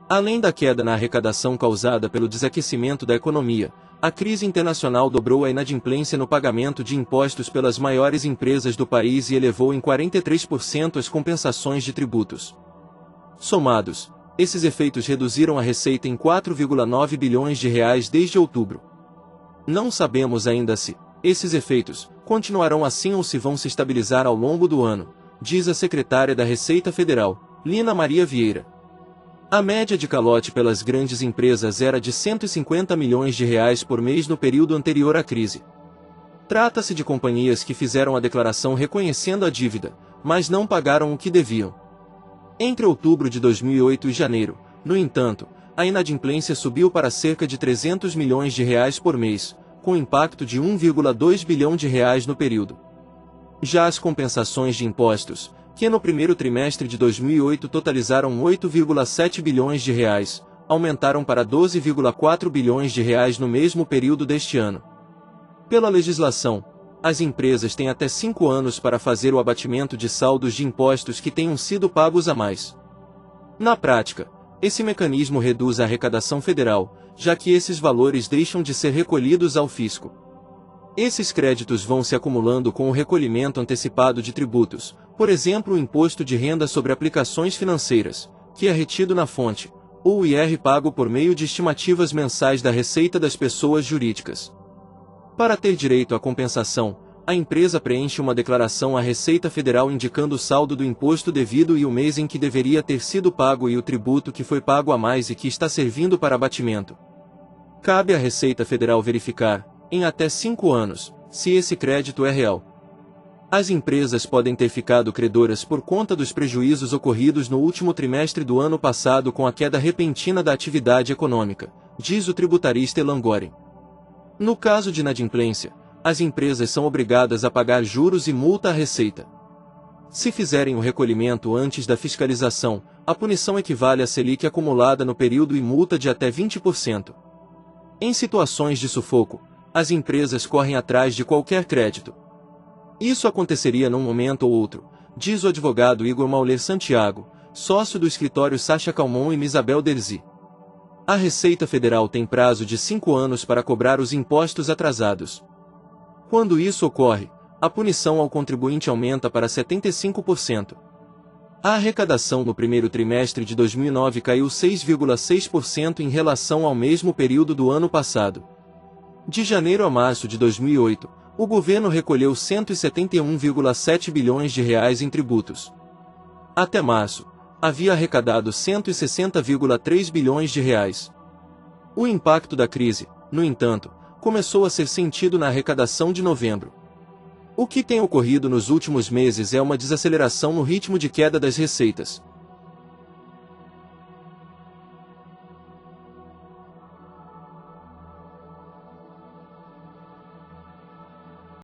Além da queda na arrecadação causada pelo desaquecimento da economia, a crise internacional dobrou a inadimplência no pagamento de impostos pelas maiores empresas do país e elevou em 43% as compensações de tributos. Somados, esses efeitos reduziram a receita em 4,9 bilhões de reais desde outubro. Não sabemos ainda se esses efeitos continuarão assim ou se vão se estabilizar ao longo do ano, diz a secretária da Receita Federal, Lina Maria Vieira. A média de calote pelas grandes empresas era de 150 milhões de reais por mês no período anterior à crise. Trata-se de companhias que fizeram a declaração reconhecendo a dívida, mas não pagaram o que deviam. Entre outubro de 2008 e janeiro, no entanto, a inadimplência subiu para cerca de 300 milhões de reais por mês, com impacto de 1,2 bilhão de reais no período. Já as compensações de impostos, que no primeiro trimestre de 2008 totalizaram 8,7 bilhões de reais, aumentaram para 12,4 bilhões de reais no mesmo período deste ano. Pela legislação, as empresas têm até 5 anos para fazer o abatimento de saldos de impostos que tenham sido pagos a mais. Na prática, esse mecanismo reduz a arrecadação federal, já que esses valores deixam de ser recolhidos ao fisco. Esses créditos vão se acumulando com o recolhimento antecipado de tributos, por exemplo o imposto de renda sobre aplicações financeiras, que é retido na fonte, ou o IR pago por meio de estimativas mensais da receita das pessoas jurídicas. Para ter direito à compensação, a empresa preenche uma declaração à Receita Federal indicando o saldo do imposto devido e o mês em que deveria ter sido pago e o tributo que foi pago a mais e que está servindo para abatimento. Cabe à Receita Federal verificar, em até 5 anos, se esse crédito é real. As empresas podem ter ficado credoras por conta dos prejuízos ocorridos no último trimestre do ano passado com a queda repentina da atividade econômica, diz o tributarista Elan Goren. No caso de inadimplência, as empresas são obrigadas a pagar juros e multa à Receita. Se fizerem o recolhimento antes da fiscalização, a punição equivale à Selic acumulada no período e multa de até 20%. Em situações de sufoco, as empresas correm atrás de qualquer crédito. Isso aconteceria num momento ou outro, diz o advogado Igor Mauler Santiago, sócio do escritório Sacha Calmon e Misabel Derzi. A Receita Federal tem prazo de 5 anos para cobrar os impostos atrasados. Quando isso ocorre, a punição ao contribuinte aumenta para 75%. A arrecadação no primeiro trimestre de 2009 caiu 6,6% em relação ao mesmo período do ano passado. De janeiro a março de 2008, o governo recolheu 171,7 bilhões de reais em tributos. Até março, havia arrecadado 160,3 bilhões de reais. O impacto da crise, no entanto, começou a ser sentido na arrecadação de novembro. O que tem ocorrido nos últimos meses é uma desaceleração no ritmo de queda das receitas,